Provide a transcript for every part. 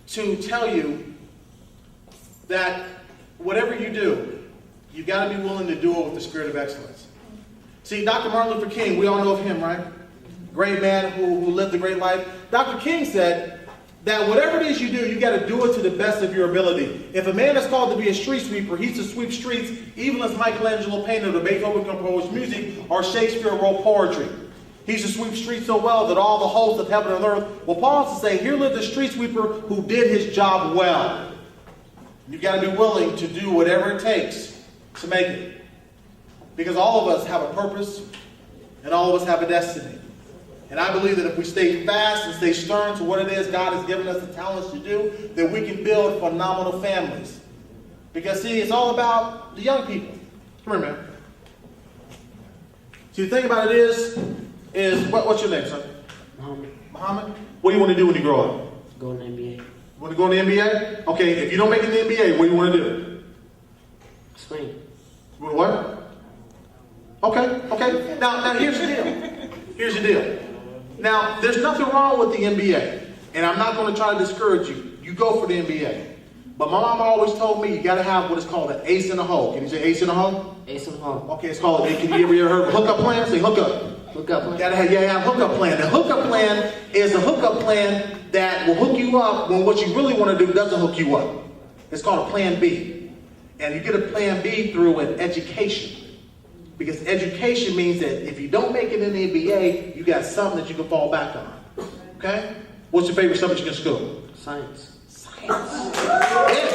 to tell you that whatever you do, you've got to be willing to do it with the spirit of excellence. See, Dr. Martin Luther King, we all know of him, right? Great man who lived a great life. Dr. King said that whatever it is you do, you got to do it to the best of your ability. If a man is called to be a street sweeper, he's to sweep streets, even as Michelangelo painted or Beethoven composed music or Shakespeare wrote poetry. He's to sweep streets so well that all the hosts of heaven and earth will pause to say, here lived a street sweeper who did his job well. You've got to be willing to do whatever it takes to make it. Because all of us have a purpose and all of us have a destiny. And I believe that if we stay fast and stay stern to what it is God has given us the talents to do, that we can build phenomenal families. Because see, it's all about the young people. Come here, man. See, the thing about it is what's your name, son? Muhammad? What do you want to do when you grow up? Go in the NBA. You want to go in the NBA? Okay, if you don't make it in the NBA, what do you want to do? Explain. You want what? Okay. Now here's the deal. Here's the deal. Now, there's nothing wrong with the NBA, and I'm not going to try to discourage you. You go for the NBA. But my mom always told me you got to have what is called an ace in the hole. Can you say ace in the hole? Ace in the hole. Okay, it's called, can you ever heard of a hookup plan? Say hookup. Hookup plan. You got to have hookup plan. The hookup plan is a hookup plan that will hook you up when what you really want to do doesn't hook you up. It's called a plan B. And you get a plan B through an education. Because education means that if you don't make it in the NBA, you got something that you can fall back on. Okay? What's your favorite subject in school? Science. Science. Yeah.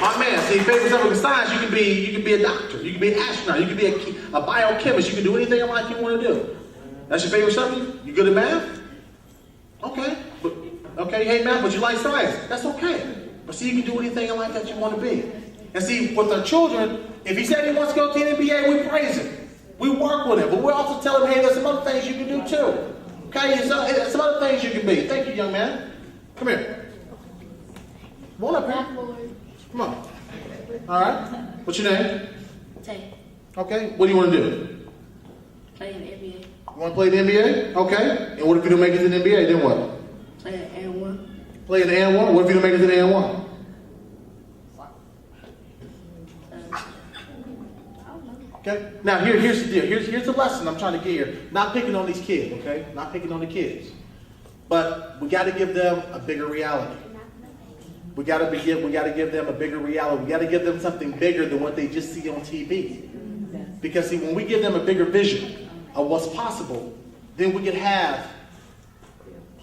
My man. See, favorite subject in science, you can be a doctor, you can be an astronaut, you can be a biochemist, you can do anything in life you want to do. That's your favorite subject? You good at math? Okay. Okay, you hate math, but you like science. That's okay. But see, you can do anything in life that you want to be. And see, with our children, if he said he wants to go to the NBA, we praise him. We work with him. But we also tell him, hey, there's some other things you can do too. Okay, there's some other things you can be. Thank you, young man. Come here. Come on up here. Come on. All right. What's your name? Tay. Okay. What do you want to do? Play in the NBA. You want to play in the NBA? Okay. And what if you don't make it to the NBA? Then what? Play in the N1. Play in the N1? What if you don't make it to the N1? Okay. Now here's the deal. Here's the lesson I'm trying to get here. Not picking on these kids, okay? Not picking on the kids. But we got to give them a bigger reality. We got to give them a bigger reality. We got to give them something bigger than what they just see on TV. Because see, when we give them a bigger vision of what's possible, then we can have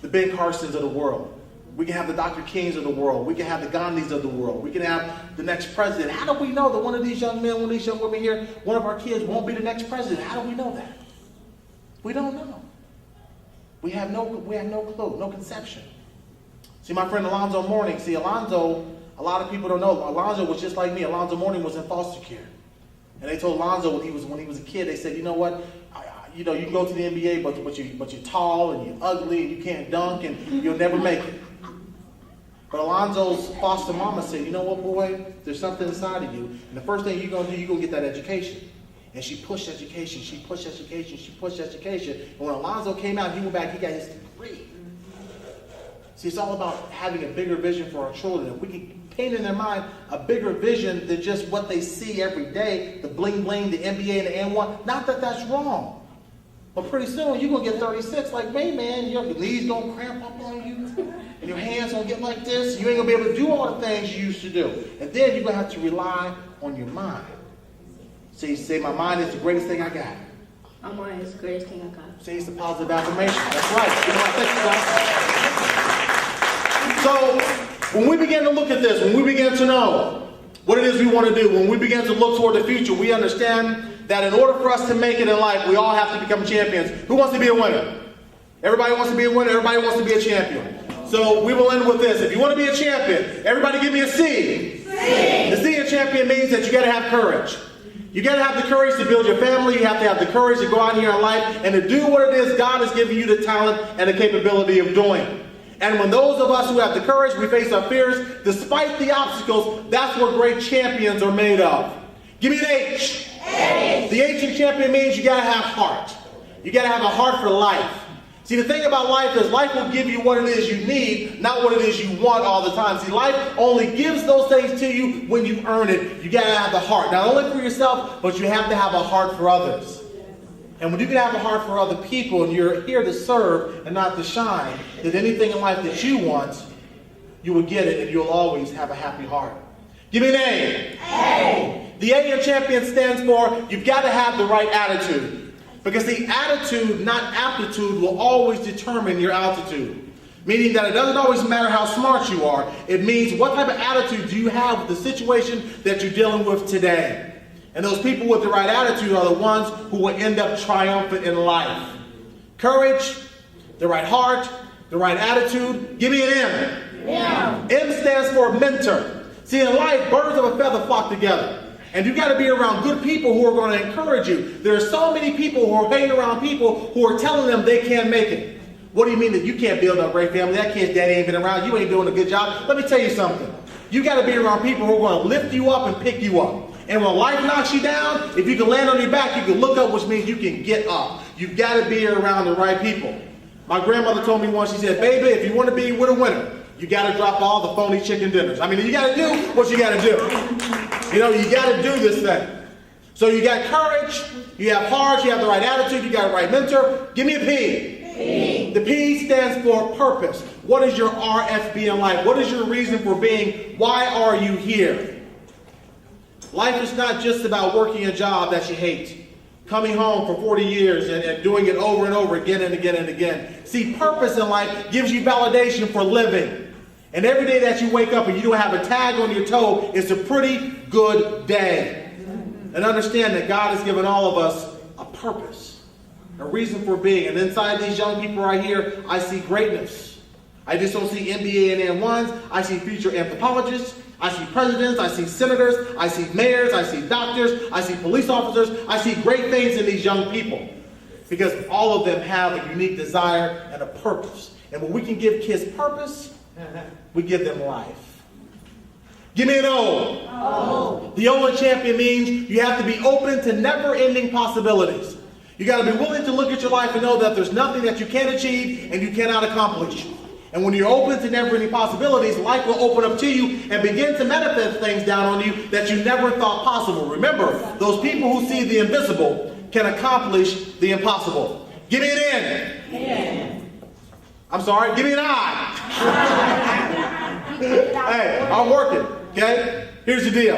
the Ben Carsons of the world. We can have the Dr. Kings of the world. We can have the Gandhis of the world. We can have the next president. How do we know that one of these young men, one of these young women here, one of our kids won't be the next president? How do we know that? We don't know. We have no clue, no conception. See, my friend Alonzo Mourning, Alonzo, a lot of people don't know, Alonzo was just like me. Alonzo Mourning was in foster care. And they told Alonzo when he was a kid, they said, you know what, you can go to the NBA, but you're tall and you're ugly and you can't dunk and you'll never make it. But Alonzo's foster mama said, you know what, boy, there's something inside of you. And the first thing you're going to do, you're going to get that education. And she pushed education, she pushed education, she pushed education. And when Alonzo came out, he went back, he got his degree. See, it's all about having a bigger vision for our children. If we can paint in their mind a bigger vision than just what they see every day, the bling bling, the NBA and the N1, not that that's wrong. But pretty soon, you're going to get 36 like me, man. Your knees going to cramp up on you. And your hands going to get like this. You ain't going to be able to do all the things you used to do. And then you're going to have to rely on your mind. See, say, my mind is the greatest thing I got. My mind is the greatest thing I got. See, it's a positive affirmation. That's right. You know, so, when we begin to look at this, when we begin to know what it is we want to do, when we begin to look toward the future, we understand that in order for us to make it in life, we all have to become champions. Who wants to be a winner? Everybody wants to be a winner. Everybody wants to be a champion. So we will end with this. If you want to be a champion, everybody give me a C. C. The C in champion means that you got to have courage. You got to have the courage to build your family. You have to have the courage to go out here in life and to do what it is God has given you the talent and the capability of doing. And when those of us who have the courage, we face our fears, despite the obstacles, that's what great champions are made of. Give me an H. H. The H in champion means you got to have heart. You got to have a heart for life. See, the thing about life is life will give you what it is you need, not what it is you want all the time. See, life only gives those things to you when you earn it. You got to have the heart, not only for yourself, but you have to have a heart for others. And when you can have a heart for other people and you're here to serve and not to shine, then anything in life that you want, you will get it and you'll always have a happy heart. Give me an A. A. The A in champion stands for you've got to have the right attitude. Because the attitude, not aptitude, will always determine your altitude. Meaning that it doesn't always matter how smart you are. It means what type of attitude do you have with the situation that you're dealing with today. And those people with the right attitude are the ones who will end up triumphant in life. Courage, the right heart, the right attitude. Give me an M. Yeah. M stands for mentor. See, in life, birds of a feather flock together. And you got to be around good people who are going to encourage you. There are so many people who are hanging around people who are telling them they can't make it. What do you mean that you can't build a great family? That kid's daddy ain't been around. You ain't doing a good job. Let me tell you something. You got to be around people who are going to lift you up and pick you up. And when life knocks you down, if you can land on your back, you can look up, which means you can get up. You've got to be around the right people. My grandmother told me once, she said, baby, if you want to be with a winner, you got to drop all the phony chicken dinners. I mean, you got to do what you got to do. You know, you got to do this thing. So you got courage, you have heart, you have the right attitude, you got the right mentor. Give me a P. P. The P stands for purpose. What is your RFB in life? What is your reason for being? Why are you here? Life is not just about working a job that you hate, coming home for 40 years and doing it over and over again and again and again. See, purpose in life gives you validation for living. And every day that you wake up and you don't have a tag on your toe, it's a pretty good day. And understand that God has given all of us a purpose, a reason for being. And inside these young people right here, I see greatness. I just don't see MBA and M1s. I see future anthropologists. I see presidents. I see senators. I see mayors. I see doctors. I see police officers. I see great things in these young people. Because all of them have a unique desire and a purpose. And when we can give kids purpose, we give them life. Give me an O. O. The O in champion means you have to be open to never-ending possibilities. You got to be willing to look at your life and know that there's nothing that you can't achieve and you cannot accomplish. And when you're open to never-ending possibilities, life will open up to you and begin to manifest things down on you that you never thought possible. Remember, those people who see the invisible can accomplish the impossible. Give me an N. N. I'm sorry, give me an I. Hey, I'm working, okay? Here's the deal.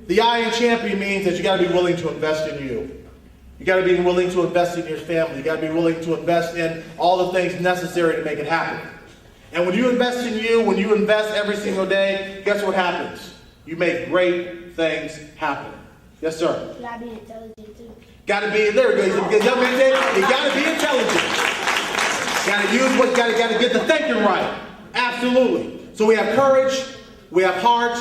The I in champion means that you got to be willing to invest in you. You got to be willing to invest in your family. You got to be willing to invest in all the things necessary to make it happen. And when you invest in you, when you invest every single day, guess what happens? You make great things happen. Yes, sir. You gotta be intelligent too. Got to be, there we go. Young man said, you got to be intelligent. Got to use what, got to get the thinking right. Absolutely. So we have courage, we have heart,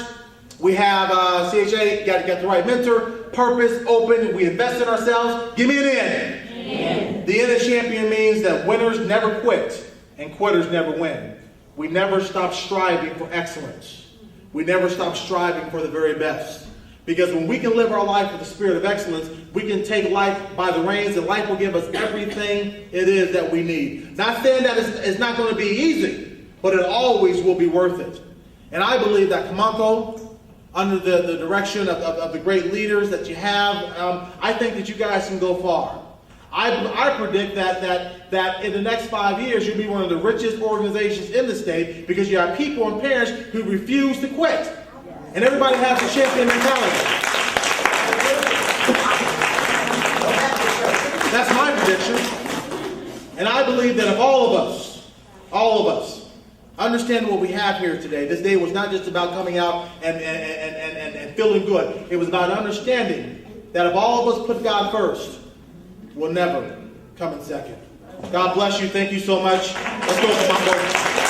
we have CHA, got to get the right mentor, purpose, open, we invest in ourselves. Give me an N. N. The N in champion means that winners never quit and quitters never win. We never stop striving for excellence. We never stop striving for the very best. Because when we can live our life with the spirit of excellence, we can take life by the reins and life will give us everything it is that we need. Not saying that it's not going to be easy, but it always will be worth it. And I believe that Kamanko, under the direction of the great leaders that you have, I think that you guys can go far. I predict that in the next 5 years, you'll be one of the richest organizations in the state because you have people and parents who refuse to quit. And everybody has a champion mentality. That's my prediction. And I believe that if all of us, understand what we have here today. This day was not just about coming out and feeling good. It was about understanding that if all of us put God first, we'll never come in second. God bless you. Thank you so much. Let's go to my board.